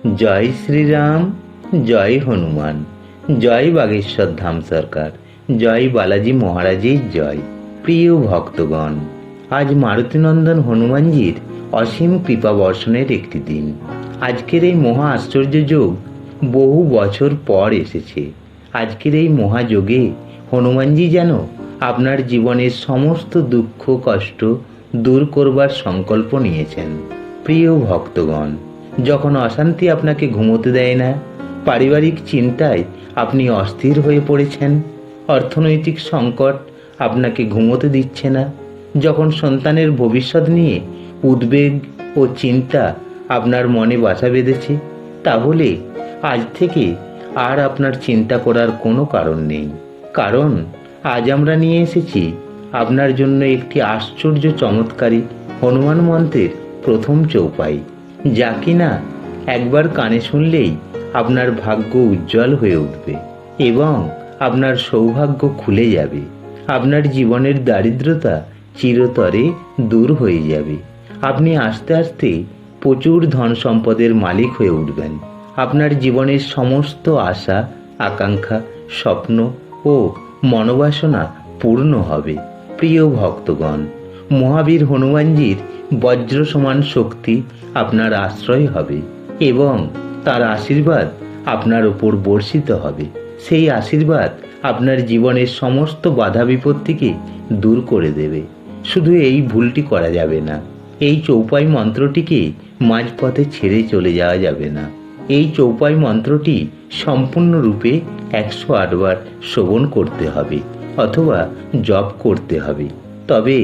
জয় শ্রীরাম, জয় হনুমান, জয় বাগেশ্বর ধাম সরকার, জয় বালাজি মহারাজের জয়। প্রিয় ভক্তগণ, আজ মারুতিনন্দন হনুমানজির অসীম কৃপা বর্ষণের একটি দিন। আজকের এই মহা আশ্চর্য যোগ বহু বছর পর এসেছে। আজকের এই মহাযোগে হনুমানজি যেন আপনার জীবনের সমস্ত দুঃখ কষ্ট দূর করবার সংকল্প নিয়েছেন। প্রিয় ভক্তগণ, যখন অশান্তি আপনাকে ঘুমোতে দেয় না, পারিবারিক চিন্তায় আপনি অস্থির হয়ে পড়েছেন, অর্থনৈতিক সংকট আপনাকে ঘুমোতে দিচ্ছে না, যখন সন্তানের ভবিষ্যৎ নিয়ে উদ্বেগ ও চিন্তা আপনার মনে বাসা বেঁধেছে, তাহলে আজ থেকে আর আপনার চিন্তা করার কোনো কারণ নেই। কারণ আজ আমরা নিয়ে এসেছি আপনার জন্য একটি আশ্চর্য চমৎকারী হনুমান মন্ত্রের প্রথম চৌপাই, যা কিনা একবার কানে শুনলেই আপনার ভাগ্য উজ্জ্বল হয়ে উঠবে এবং আপনার সৌভাগ্য খুলে যাবে। আপনার জীবনের দারিদ্রতা চিরতরে দূর হয়ে যাবে। আপনি আস্তে আস্তে প্রচুর ধন সম্পদের মালিক হয়ে উঠবেন। আপনার জীবনের সমস্ত আশা আকাঙ্ক্ষা স্বপ্ন ও মনোবাসনা পূর্ণ হবে। প্রিয় ভক্তগণ, মহাবীর হনুমানজির বজ্র সমান শক্তি আপনার আশ্রয় হবে এবং তার আশীর্বাদ আপনার উপর বর্ষিত হবে। সেই আশীর্বাদ আপনার জীবনের সমস্ত বাধা বিপত্তিকে দূর করে দেবে। শুধু এই ভুলটি করা যাবে না, এই চৌপাই মন্ত্রটিকে মাঝপথে ছেড়ে চলে যাওয়া যাবে না। এই চৌপাই মন্ত্রটি সম্পূর্ণরূপে 108 বার শ্রবণ করতে হবে অথবা জপ করতে হবে। তবে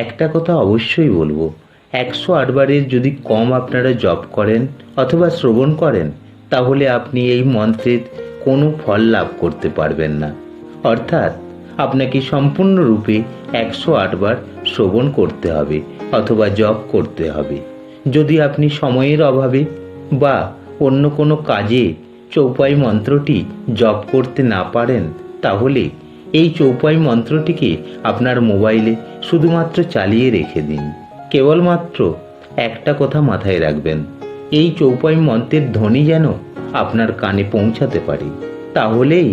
একটা কথা অবশ্যই বলবো, 108 বারের যদি কম আপনারা জপ করেন অথবা শ্রবণ করেন, তাহলে আপনি এই মন্ত্রের কোনো ফল লাভ করতে পারবেন না। অর্থাৎ আপনাকে সম্পূর্ণরূপে 108 বার শ্রবণ করতে হবে অথবা জপ করতে হবে। যদি আপনি সময়ের অভাবে বা অন্য কোনো কাজে চৌপাই মন্ত্রটি জপ করতে না পারেন, তাহলে এই চৌপাই মন্ত্রটিকে আপনার মোবাইলে শুধুমাত্র চালিয়ে রেখে দিন। কেবলমাত্র একটা কথা মাথায় রাখবেন, এই চৌপাই মন্ত্রের ধ্বনি যেন আপনার কানে পৌঁছাতে পারে। তাহলেই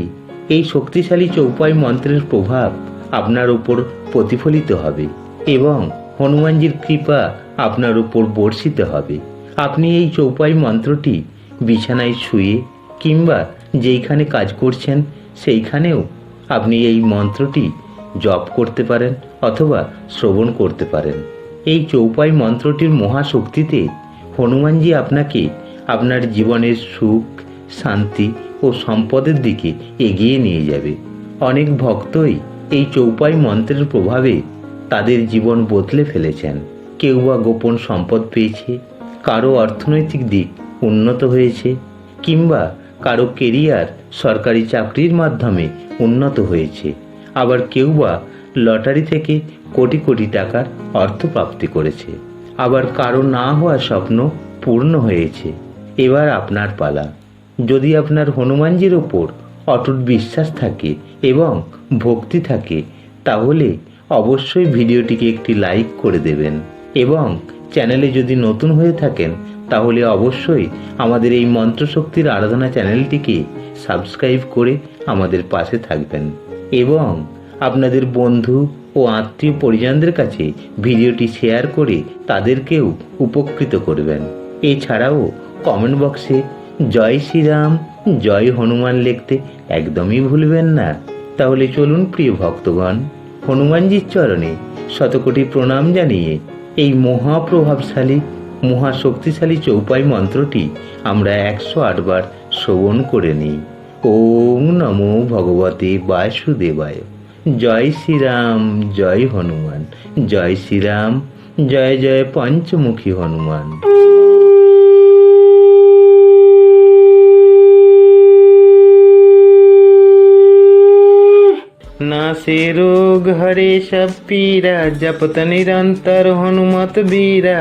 এই শক্তিশালী চৌপাই মন্ত্রের প্রভাব আপনার উপর প্রতিফলিত হবে এবং হনুমানজির কৃপা আপনার উপর বর্ষিত হবে। আপনি এই চৌপাই মন্ত্রটি বিছানায় শুয়ে কিংবা যেইখানে কাজ করছেন সেইখানেও আপনি এই মন্ত্রটি জপ করতে পারেন অথবা শ্রবণ করতে পারেন। এই চৌপাই মন্ত্রটির মহাশক্তিতে হনুমানজি আপনাকে আপনার জীবনের সুখ শান্তি ও সম্পদের দিকে এগিয়ে নিয়ে যাবে। অনেক ভক্তই এই চৌপাই মন্ত্রের প্রভাবে তাদের জীবন বদলে ফেলেছেন। কেউ বা গোপন সম্পদ পেয়েছে, কারো অর্থনৈতিক দিক উন্নত হয়েছে কিংবা কারো কেরিয়ার সরকারি চাকরির মাধ্যমে উন্নত হয়েছে, আবার কেউ বা লটারি থেকে কোটি কোটি টাকার অর্থ প্রাপ্তি করেছে, আবার কারো না হওয়া স্বপ্ন পূর্ণ হয়েছে। এবার আপনার পালা। যদি আপনার হনুমানজির ওপর অটুট বিশ্বাস থাকে এবং ভক্তি থাকে, তাহলে অবশ্যই ভিডিওটিকে একটি লাইক করে দেবেন এবং চ্যানেলে যদি নতুন হয়ে থাকেন তাহলে অবশ্যই আমাদের এই মন্ত্রশক্তির আরাধনা চ্যানেলটিকে সাবস্ক্রাইব করে আমাদের পাশে থাকবেন এবং আপনাদের বন্ধু ও আত্মীয় পরিজনদের কাছে ভিডিওটি শেয়ার করে তাদেরকেও উপকৃত করবেন। এছাড়াও কমেন্ট বক্সে জয় শ্রীরাম জয় হনুমান লিখতে একদমই ভুলবেন না। তাহলে চলুন প্রিয় ভক্তগণ, হনুমানজির চরণে শতকোটি প্রণাম জানিয়ে এই মহাপ্রভাবশালী মহাশক্তিশালী চৌপাই মন্ত্রটি আমরা 108 বার শ্রবণ করে নিই। ওম নমো ভগবতে বাসুদেবায়। জয় শ্রীরাম জয় হনুমান, জয় শ্রীরাম জয় জয় পঞ্চমুখী হনুমান। नासे रोग हरे सब पीरा, जपत निरंतर हनुमत बीरा।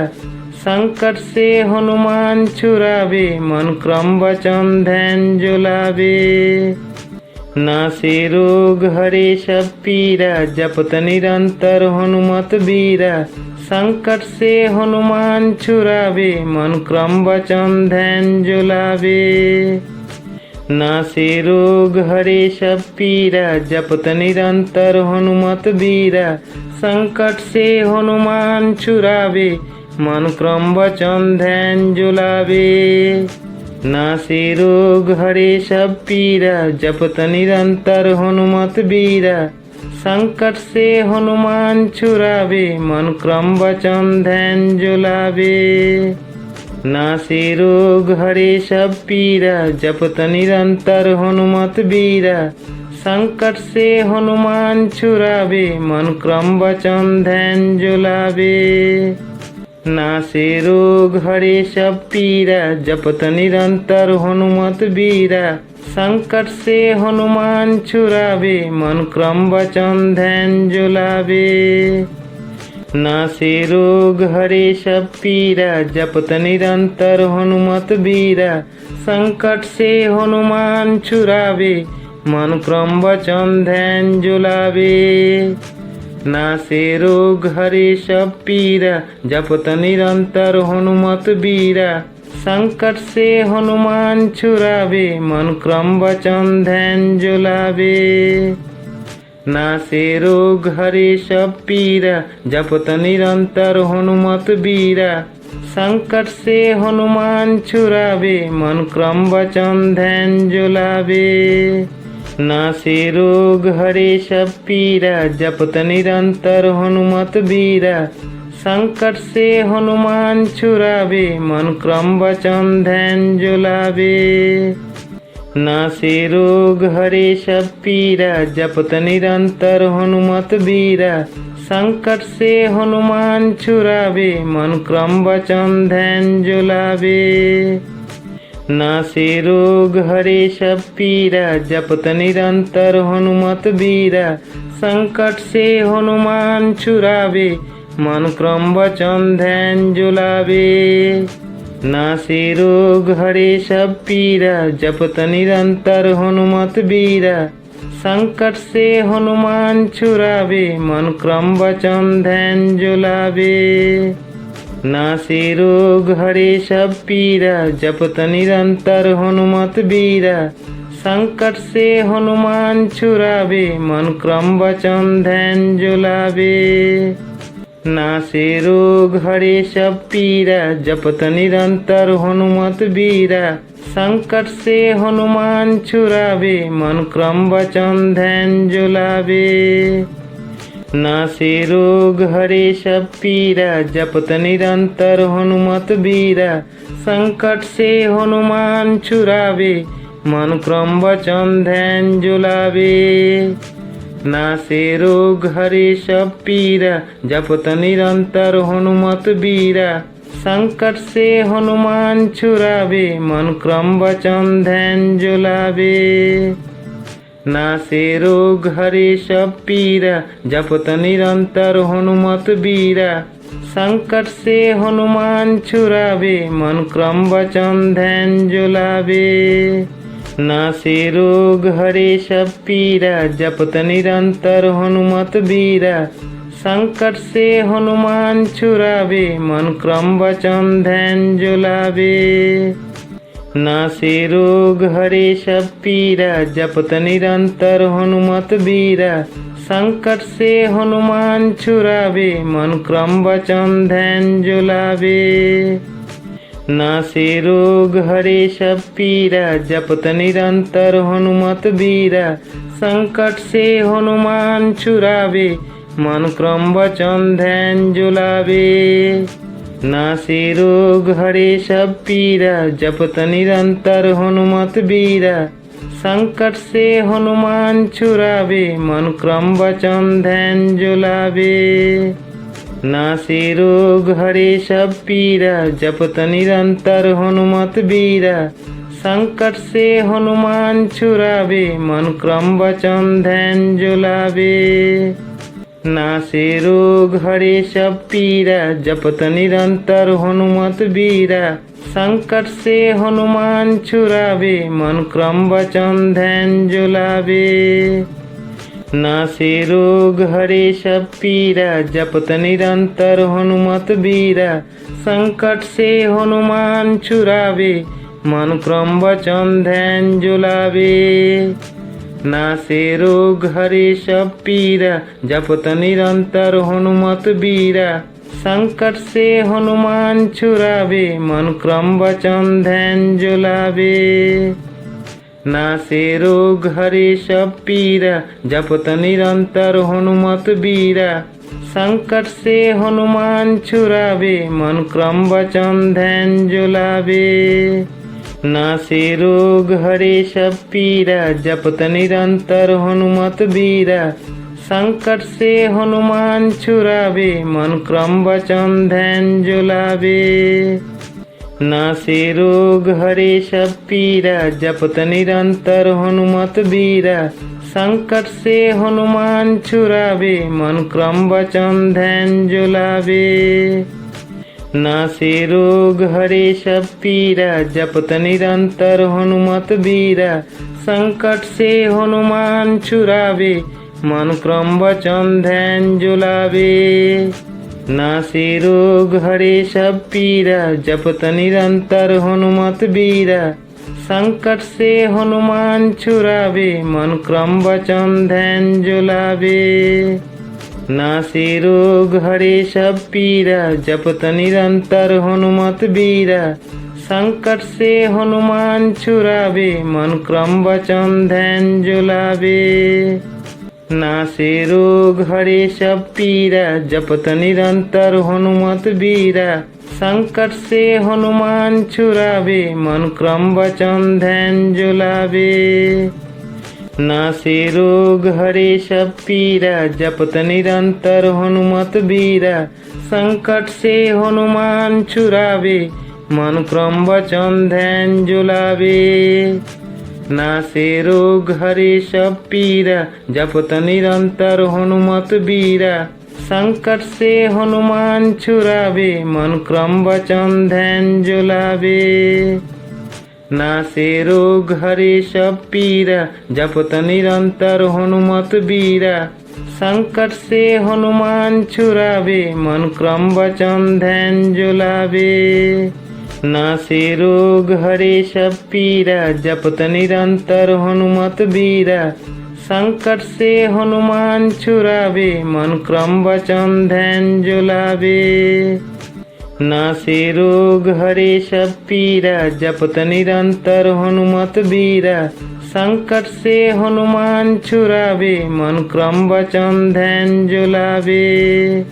संकट से हनुमान छुड़ावे, मन क्रम वचन ध्यान जुलावे। नासे रोग हरे सब पीरा, जपत निरंतर हनुमत बीरा। संकट से हनुमान छुड़ावे, मन क्रम वचन ध्यान जुलावे। नासे रोग हरे सब पीरा, जपत निरंतर हनुमत बीरा। संकट से हनुमान छुड़ावे, मन क्रम वचन ध्यान जुलावे। नासे रोग हरे सब पीरा, जपत निरंतर हनुमत बीरा। संकट से हनुमान छुड़ावे, मन क्रम वचन ध्यान जुलावे। नासे रोग हरे सब पीरा, जपत निरंतर हनुमत बीरा। संकट से हनुमान छुड़ावे, मन क्रम वचन ध्यान जुलावे। नासे रोग हरे सब पीरा, जपत निरंतर हनुमत बीरा। संकट से हनुमान छुड़ावे, मन क्रम वचन ध्यान जुलावे। नासे रोग हरे सब पीरा, जपत निरंतर हनुमत बीरा। संकट से हनुमान छुड़ावे, मन क्रम वचन ध्यान जुलावे। नासे रोग हरे सब पीरा, जपत निरंतर हनुमत बीरा। संकट से हनुमान छुड़ावे, मन क्रम वचन ध्यान जुलावे। नासे रोग हरे सब पीरा, जपत निरंतर हनुमत बीरा। संकट से हनुमान छुड़ावे, मन क्रम वचन ध्यान जुलावे। नासे रोग हरे सब पीरा, जपत निरंतर हनुमत बीरा। संकट से हनुमान छुड़ावे, मन क्रम वचन ध्यान जुलावे। नासे रोग हरे सब पीरा, जपत निरंतर हनुमत बीरा। संकट से हनुमान छुड़ावे, मन क्रम वचन ध्यान जुलावे। नासे रोग हरे सब पीरा, जपत निरंतर हनुमत बीरा। संकट से हनुमान छुड़ावे, मन क्रम वचन ध्यान जुलावे। नासे रोग हरे सब पीरा, जपत निरंतर हनुमत बीरा। संकट से हनुमान छुड़ावे, मन क्रम वचन ध्यान जुलावे। नासे रोग हरे सब पीरा, जपत निरंतर हनुमत बीरा। संकट से हनुमान छुड़ावे, मन क्रम वचन ध्यान जुलावे। नासे रोग हरे सब पीरा, जपत निरंतर हनुमत बीरा। संकट से हनुमान छुड़ावे, मन क्रम वचन ध्यान जुलावे। नासे रोग हरे सब पीरा, जपत निरंतर हनुमत बीरा। संकट से हनुमान छुड़ावे, मन क्रम वचन ध्यान जुलावे। नासे रोग हरे सब पीरा, जपत निरंतर हनुमत बीरा। संकट से हनुमान छुड़ावे, मन क्रम वचन ध्यान जुलावे। नासे रोग हरे सब पीरा, जपत निरंतर हनुमत बीरा। संकट से हनुमान छुड़ावे, मन क्रम वचन ध्यान जुलावे। नासे रोग हरे सब पीरा, जपत निरंतर हनुमत बीरा। संकट से हनुमान छुड़ावे, मन क्रम वचन ध्यान जुलावे। नासे रोग हरे सब पीरा, जपत निरंतर हनुमत बीरा। संकट से हनुमान छुड़ावे, मन क्रम वचन ध्यान जुलावे। नासे रोग हरे सब पीरा, जपत निरंतर हनुमत बीरा। संकट से हनुमान छुड़ावे, मन क्रम वचन ध्यान जुलावे। नासे रोग हरे सब पीरा, जपत निरंतर हनुमत बीरा। संकट से हनुमान छुड़ावे, मन क्रम वचन ध्यान जुलावे। नासे रोग हरे सब पीरा, जपत निरंतर हनुमत बीरा। संकट से हनुमान छुड़ावे, मन क्रम वचन ध्यान जुलावे। नासे रोग हरे सब पीरा, जपत निरंतर हनुमत बीरा। संकट से हनुमान छुड़ावे, मन क्रम वचन ध्यान जुलावे। नासे रोग हरे सब पीरा, जपत निरंतर हनुमत बीरा। संकट से हनुमान छुड़ावे, मन क्रम वचन ध्यान जुलावे। नासे रोग हरे सब पीरा, जपत निरंतर हनुमत बीरा। संकट से हनुमान छुड़ावे, मन क्रम वचन ध्यान जुलावे। नासे रोग हरे सब पीरा, जपत निरंतर हनुमत बीरा। संकट से हनुमान छुड़ावे, मन क्रम वचन ध्यान जुलावे। नासे रोग हरे सब पीरा, जपत निरंतर हनुमत बीरा। संकट से हनुमान छुड़ावे, मन क्रम वचन ध्यान जुलावे। नासे रोग हरे सब पीरा, जपत निरंतर हनुमत बीरा। संकट से हनुमान छुड़ावे, मन क्रम वचन ध्यान जुलावे। नासे रोग हरे सब पीरा, जपत निरंतर हनुमत बीरा। संकट से हनुमान छुड़ावे, मन क्रम वचन ध्यान जुलावे। नासे रोग हरे सब पीरा, जपत निरंतर हनुमत बीरा। संकट से हनुमान छुड़ावे, मन क्रम वचन ध्यान जुलावे। नासे रोग हरे सब पीरा, जपत निरंतर हनुमत बीरा। संकट से हनुमान छुड़ावे, मन क्रम वचन ध्यान जुलावे। नासे रोग हरे सब पीरा, जपत निरंतर हनुमत बीरा। संकट से हनुमान छुड़ावे, मन क्रम वचन ध्यान जुलावे। नासे रोग हरे सब पीरा, जपत निरंतर हनुमत बीरा। संकट से हनुमान छुड़ावे, मन क्रम वचन ध्यान जुलावे। नासे रोग हरे सब पीरा, जपत निरंतर हनुमत बीरा। संकट से हनुमान छुड़ावे, मन क्रम वचन ध्यान जुलावे। नासे रोग हरे सब पीरा, जपत निरंतर हनुमत बीरा। संकट से हनुमान छुड़ावे, मन क्रम वचन ध्यान जुलावे। नासे रोग हरे सब पीरा, जपत निरंतर हनुमत बीरा। संकट से हनुमान छुड़ावे, मन क्रम वचन ध्यान जुलावे। नासे रोग हरे सब पीरा, जपत निरंतर हनुमत बीरा। संकट से हनुमान छुड़ावे, मन क्रम वचन ध्यान जुलावे।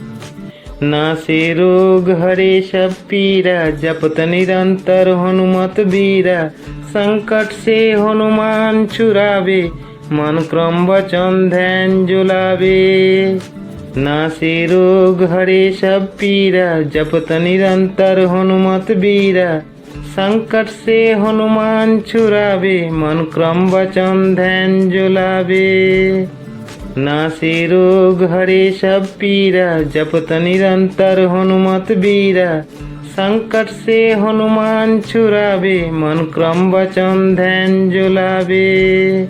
नासे रोग हरे सब पीरा, जपत निरंतर हनुमत बीरा। संकट से हनुमान छुड़ावे, मन क्रम वचन ध्यान जुलावे। नासे रोग हरे सब पीरा, जपत निरंतर हनुमत बीरा। संकट से हनुमान छुड़ावे, मन क्रम वचन ध्यान जुलावे। नासे रोग हरे सब पीरा, जपत निरंतर हनुमत बीरा। संकट से हनुमान छुड़ावे, मन क्रम वचन ध्यान जुलावे।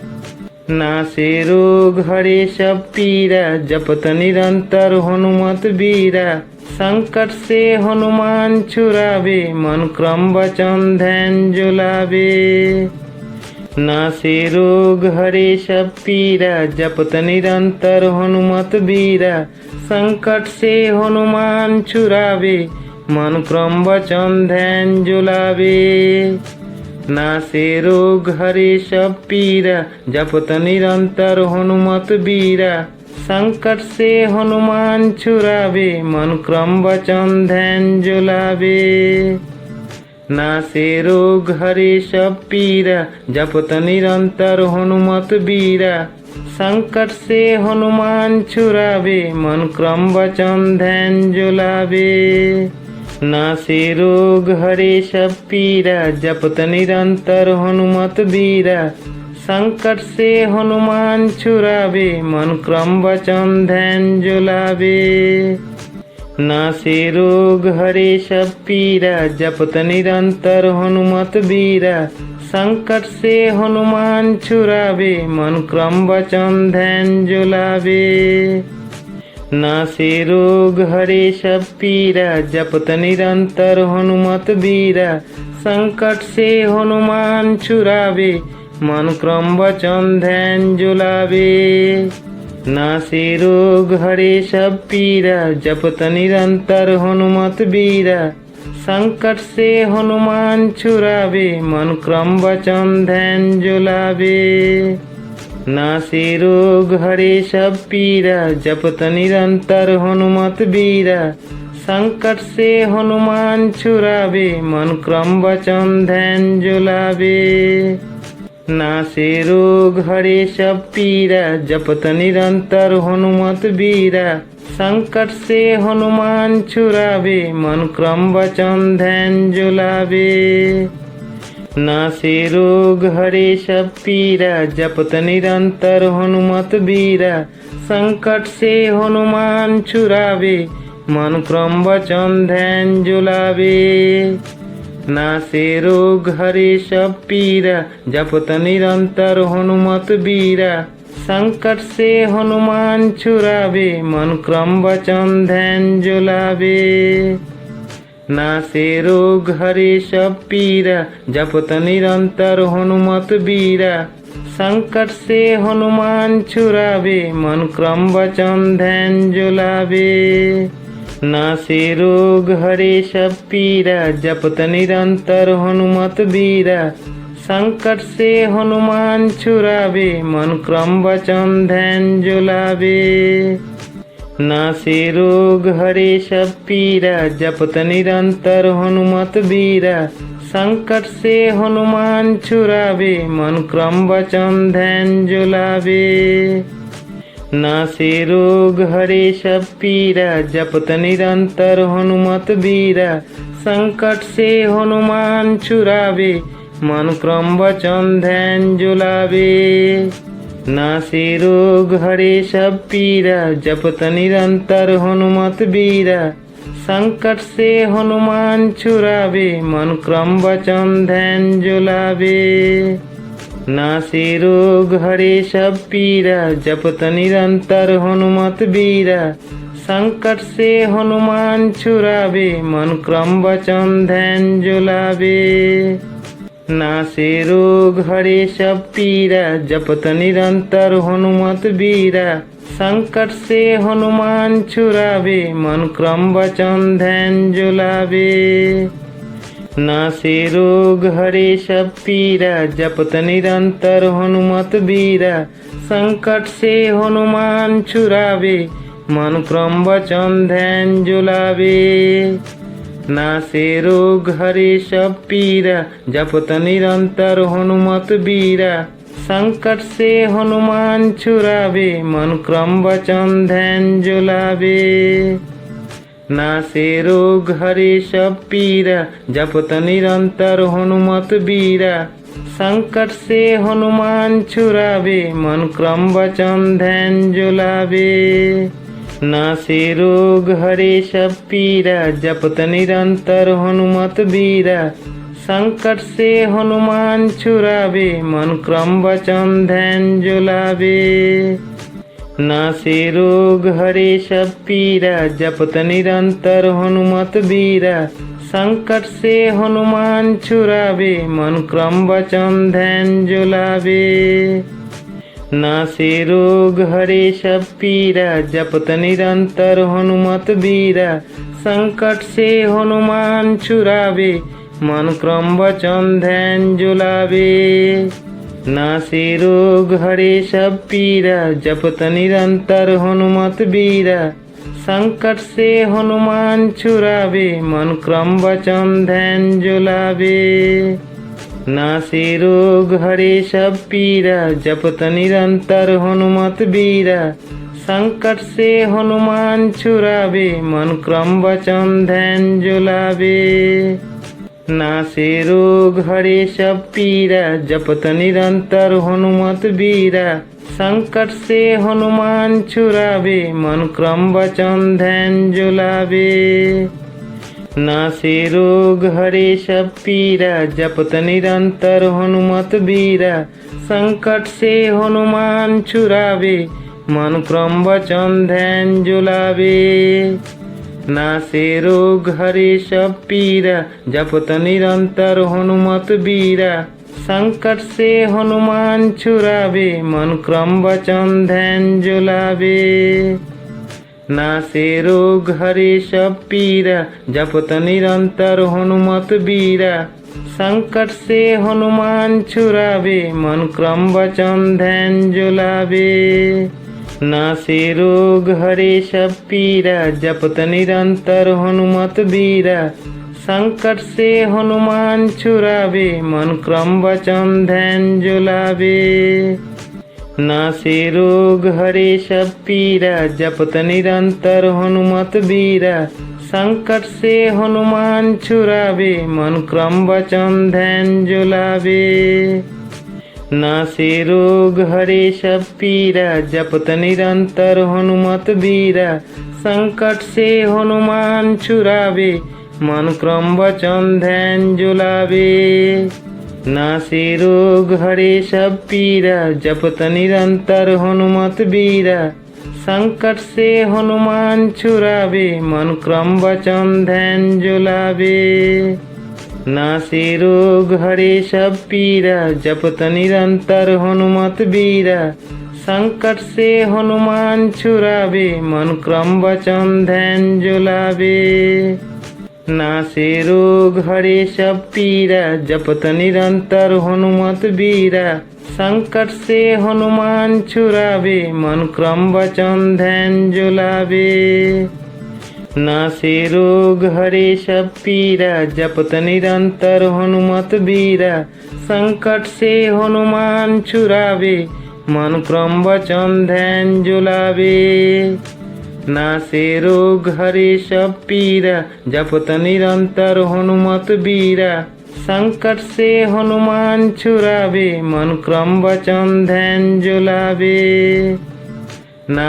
नासे रोग हरे सब पीरा, जपत निरंतर हनुमत बीरा। संकट से हनुमान छुड़ावे, मन क्रम वचन ध्यान जुलावे। नासे रोग हरे सब पीरा, जपत निरंतर हनुमत बीरा। संकट से हनुमान छुड़ावे, मन क्रम वचन ध्यान जुलावे। नासे रोग हरे सब पीरा, जपत निरंतर हनुमत बीरा। संकट से हनुमान छुड़ावे, मन क्रम वचन ध्यान जुलावे। नासे रोग हरे सब पीरा, जपत निरंतर हनुमत बीरा। संकट से हनुमान छुड़ावे, मन क्रम वचन ध्यान जुलावे। नासे रोग हरे सब पीरा, जपत निरंतर हनुमत बीरा। संकट से हनुमान छुड़ावे, मन क्रम वचन ध्यान जुलावे। नासे रोग हरे सब पीरा, जपत निरंतर हनुमत बीरा। संकट से हनुमान छुड़ावे, मन क्रम वचन ध्यान जुलावे। नासे रोग हरे सब पीरा, जपत निरंतर हनुमत बीरा। संकट से हनुमान छुड़ावे, मन क्रम वचन ध्यान जुलावे। नासे रोग हरे सब पीरा, जपत निरंतर हनुमत बीरा। संकट से हनुमान छुड़ावे, मन क्रम वचन ध्यान जुलावे। नासे रोग हरे सब पीरा, जपत निरंतर हनुमत बीरा। संकट से हनुमान छुड़ावे, मन क्रम वचन ध्यान जुलावे। नासे रोग हरे सब पीरा, जपत निरंतर हनुमत बीरा। संकट से हनुमान छुड़ावे, मन क्रम वचन ध्यान जुलावे। नासे रोग हरे सब पीरा, जपत निरंतर हनुमत बीरा। संकट से हनुमान छुड़ावे, मन क्रम वचन ध्यान जुलावे। नासे रोग हरे सब पीरा, जपत निरंतर हनुमत बीरा। संकट से हनुमान छुड़ावे, मन क्रम वचन ध्यान जुलावे। नासे रोग हरे सब पीरा, जपत निरंतर हनुमत बीरा। संकट से हनुमान छुड़ावे, मन क्रम वचन ध्यान जुलावे। नासे रोग हरे सब पीरा, जपत निरंतर हनुमत बीरा। संकट से हनुमान छुड़ावे, मन क्रम वचन ध्यान जुलावे। नासे रोग हरे सब पीरा, जपत निरंतर हनुमत बीरा। संकट से हनुमान छुड़ावे, मन क्रम वचन ध्यान जुलावे। नासे रोग हरे सब पीरा, जपत निरंतर हनुमत बीरा। संकट से हनुमान छुड़ावे, मन क्रम वचन ध्यान जुलावे। नासे रोग हरे सब पीरा, जपत निरंतर हनुमत बीरा। संकट से हनुमान छुड़ावे, मन क्रम वचन ध्यान जुलावे। नासे रोग हरे सब पीरा, जपत निरंतर हनुमत बीरा। संकट से हनुमान छुड़ावे, मन क्रम वचन ध्यान जुलावे। नासे रोग हरे सब पीरा, जपत निरंतर हनुमत बीरा। संकट से हनुमान छुड़ावे, मन क्रम वचन ध्यान जुलावे। नासे रोग हरे सब पीरा, जपत निरंतर हनुमत बीरा। संकट से हनुमान छुड़ावे, मन क्रम वचन ध्यान जुलावे। नासे रोग हरे सब पीरा, जपत निरंतर हनुमत बीरा। संकट से हनुमान छुड़ावे, मन क्रम वचन ध्यान जुलावे। नासे रोग हरे सब पीरा, जपत निरंतर हनुमत बीरा। संकट से हनुमान छुड़ावे, मन क्रम वचन ध्यान जुलावे। नासे रोग हरे सब पीरा, जपत निरंतर हनुमत बीरा। संकट से हनुमान छुड़ावे, मन क्रम वचन ध्यान जुलावे। नासे रोग हरे सब पीरा, जपत निरंतर हनुमत बीरा। संकट से हनुमान छुड़ावे, मन क्रम वचन ध्यान जुलावे। नासे रोग हरे सब पीरा, जपत निरंतर हनुमत बीरा। संकट से हनुमान छुड़ावे, मन क्रम वचन ध्यान जुलावे। नासे रोग हरे सब पीरा, जपत निरंतर हनुमत बीरा। संकट से हनुमान छुड़ावे, मन क्रम वचन ध्यान जुलावे। नासे रोग हरे सब पीरा, जपत निरंतर हनुमत बीरा। संकट से हनुमान छुड़ावे, मन क्रम वचन ध्यान जुलावे। नासे रोग हरे सब पीरा, जपत निरंतर हनुमत बीरा। संकट से हनुमान छुड़ावे, मन क्रम वचन ध्यान जुलावे। नासे रोग हरे सब पीरा, जपत निरंतर हनुमत बीरा। संकट से हनुमान छुड़ावे, मन क्रम वचन ध्यान जुलावे। नासे रोग हरे सब पीरा, जपत निरंतर हनुमत बीरा। संकट से हनुमान छुड़ावे, मन क्रम वचन ध्यान जुलावे। नासे रोग हरे सब पीरा, जपत निरंतर हनुमत बीरा। संकट से हनुमान छुड़ावे, मन क्रम वचन ध्यान जुलावे। नासे रोग हरे सब पीरा, जपत निरंतर हनुमत बीरा। संकट से हनुमान छुड़ावे, मन क्रम वचन ध्यान जुलावे। नासे रोग हरे सब पीरा, जपत निरंतर हनुमत बीरा। संकट से हनुमान छुड़ावे, मन क्रम वचन ध्यान जुलावे। नासे रोग हरे सब पीरा, जपत निरंतर हनुमत बीरा। संकट से हनुमान छुड़ावे, मन क्रम वचन ध्यान जुलावे। नासे रोग हरे सब पीरा, जपत निरंतर हनुमत बीरा। संकट से हनुमान छुड़ावे, मन क्रम वचन ध्यान जुलावे। नासे रोग हरे सब पीरा, जपत निरंतर हनुमत बीरा। संकट से हनुमान छुड़ावे, मन क्रम वचन ध्यान जुलावे। नासे रोग हरे सब पीरा, जपत निरंतर हनुमत बीरा। संकट से हनुमान छुड़ावे, मन क्रम वचन ध्यान जुलावे। नासे रोग हरे सब पीरा, जपत निरंतर हनुमत बीरा। संकट से हनुमान छुड़ावे, मन क्रम वचन ध्यान जुलावे। नासे रोग हरे सब पीरा, जपत निरंतर हनुमत बीरा। संकट से हनुमान छुड़ावे, मन क्रम वचन ध्यान जुलावे।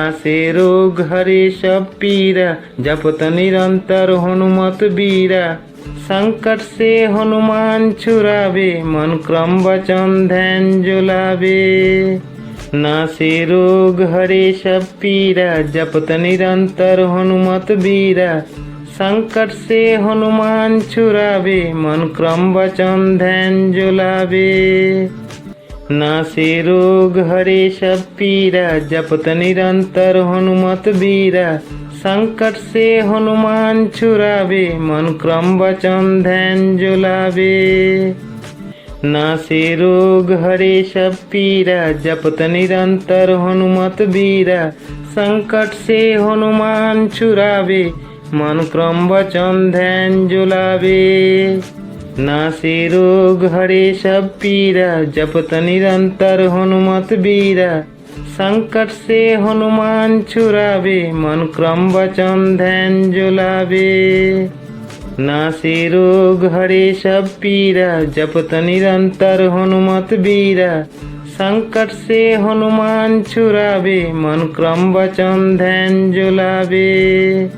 नासे रोग हरे सब पीरा, जपत निरंतर हनुमत बीरा। संकट से हनुमान छुड़ावे, मन क्रम वचन ध्यान जुलावे। नासे रोग हरे सब पीरा, जपत निरंतर हनुमत बीरा। संकट से हनुमान छुड़ावे, मन क्रम वचन ध्यान जुलावे। नासे रोग हरे सब पीरा, जपत निरंतर हनुमत बीरा। संकट से हनुमान छुड़ावे, मन क्रम वचन ध्यान जुलावे। नासे रोग हरे सब पीरा, जपत निरंतर हनुमत बीरा। संकट से हनुमान छुड़ावे, मन क्रम वचन ध्यान जुलावे। नासे रोग हरे सब पीरा, जपत निरंतर हनुमत बीरा। संकट से हनुमान छुड़ावे, मन क्रम वचन ध्यान जुलावे। नासे रोग हरे सब पीरा, जपत निरंतर हनुमत बीरा। संकट से हनुमान छुड़ावे, मन क्रम वचन ध्यान जुलावे।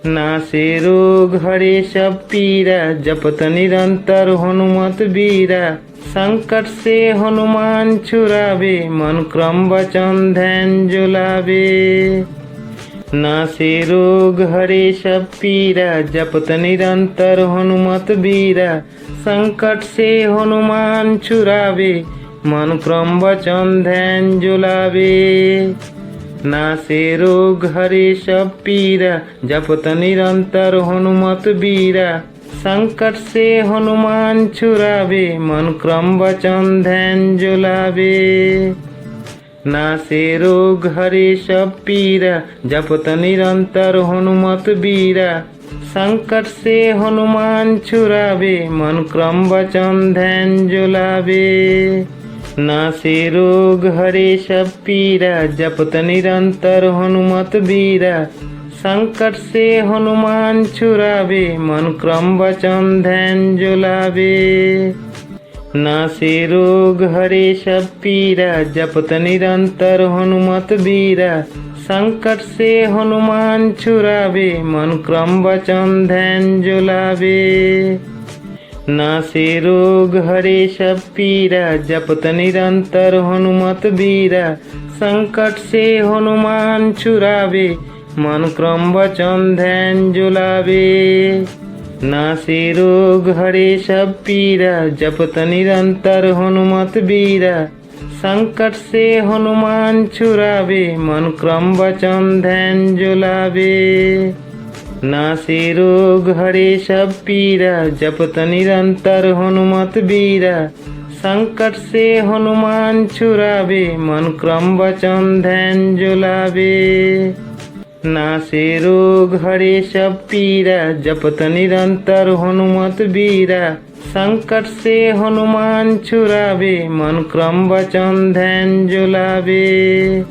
नासे रोग हरे सब पीरा, जपत निरंतर हनुमत बीरा। संकट से हनुमान छुड़ावे, मन क्रम वचन ध्यान जुलावे। नासे रोग हरे सब पीरा, जपत निरंतर हनुमत बीरा। संकट से हनुमान छुड़ावे, मन क्रम वचन ध्यान जुलावे। नासे रोग हरे सब पीरा, जपत निरंतर हनुमत बीरा। संकट से हनुमान छुड़ावे, मन क्रम वचन ध्यान जुलावे। नासे रोग हरे सब पीरा, जपत निरंतर हनुमत बीरा। संकट से हनुमान छुड़ावे, मन क्रम वचन ध्यान जुलावे। नासे रोग हरे सब पीरा, जपत निरंतर हनुमत बीरा। संकट से हनुमान छुड़ावे, मन क्रम वचन ध्यान जुलावे। नासे रोग हरे सब पीरा, जपत निरंतर हनुमत बीरा। संकट से हनुमान छुड़ावे, मन क्रम वचन ध्यान जुलावे। नासे रोग हरे सब पीरा, जपत निरंतर हनुमत बीरा। संकट से हनुमान छुड़ावे, मन क्रम वचन ध्यान जुलावे। नासे रोग हरे सब पीरा, जपत निरंतर हनुमत बीरा। संकट से हनुमान छुड़ावे, मन क्रम वचन ध्यान जुलावे। नासे रोग हरे सब पीरा, जपत निरंतर हनुमत बीरा। संकट से हनुमान छुड़ावे, मन क्रम वचन ध्यान जुलावे। नासे रोग हरे सब पीरा, जपत निरंतर हनुमत बीरा। संकट से हनुमान छुड़ावे, मन क्रम वचन ध्यान जुलावे।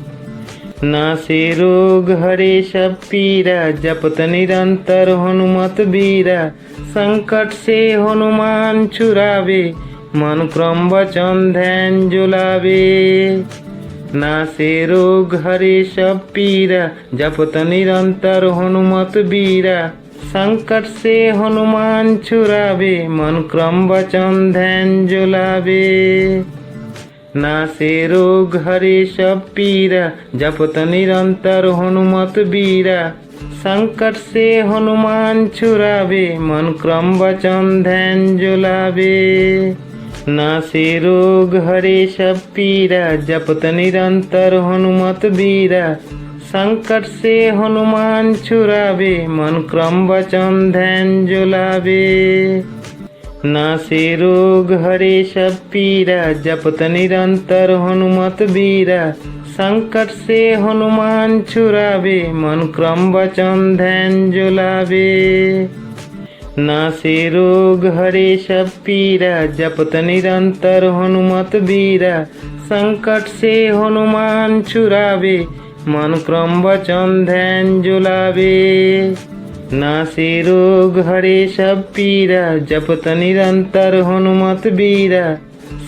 नासे रोग हरे सब पीरा, जपत निरंतर हनुमत बीरा। संकट से हनुमान छुड़ावे, मन क्रम वचन ध्यान जुलावे। नासे रोग हरे सब पीरा, जपत निरंतर हनुमत बीरा। संकट से हनुमान छुड़ावे, मन क्रम वचन ध्यान जुलावे। नासे रोग हरे सब पीरा, जपत निरंतर हनुमत बीरा। संकट से हनुमान छुड़ावे, मन क्रम वचन ध्यान जुलावे। नासे रोग हरे सब पीरा, जपत निरंतर हनुमत बीरा। संकट से हनुमान छुड़ावे, मन क्रम वचन ध्यान जुलावे। नासे रोग हरे सब पीरा, जपत निरंतर हनुमत बीरा। संकट से हनुमान छुड़ावे, मन क्रम वचन ध्यान जुलावे। नासे रोग हरे सब पीरा, जपत निरंतर हनुमत बीरा। संकट से हनुमान छुड़ावे, मन क्रम वचन ध्यान जुलावे। नासे रोग हरे सब पीरा, जपत निरंतर हनुमत बीरा।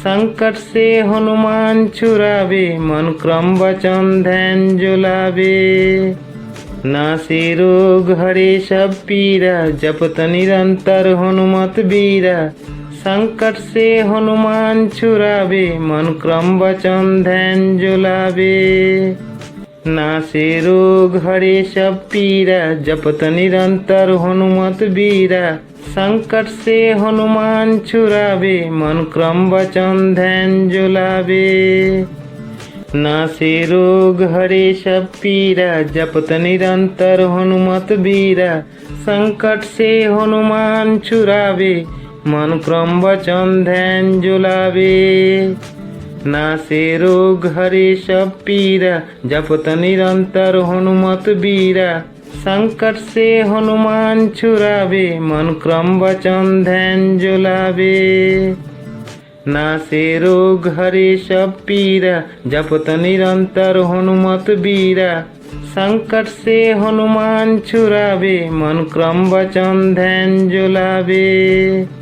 संकट से हनुमान छुड़ावे, मन क्रम वचन ध्यान जुलावे। नासे रोग हरे सब पीरा, जपत निरंतर हनुमत बीरा। संकट से हनुमान छुड़ावे, मन क्रम वचन ध्यान जुलावे। नासे रोग हरे सब पीरा, जपत निरंतर हनुमत बीरा। संकट से हनुमान छुड़ावे, मन क्रम वचन ध्यान जुलावे। नासे रोग हरे सब पीरा, जपत निरंतर हनुमत बीरा। संकट से हनुमान छुड़ावे, मन क्रम वचन ध्यान जुलावे। नासे रोग हरे सब पीरा, जपत निरंतर हनुमत बीरा। संकट से हनुमान छुड़ावे, मन क्रम वचन ध्यान जुलावे। नासे रोग हरे सब पीरा, जपत निरंतर हनुमत बीरा। संकट से हनुमान छुड़ावे, मन क्रम वचन ध्यान जुलावे।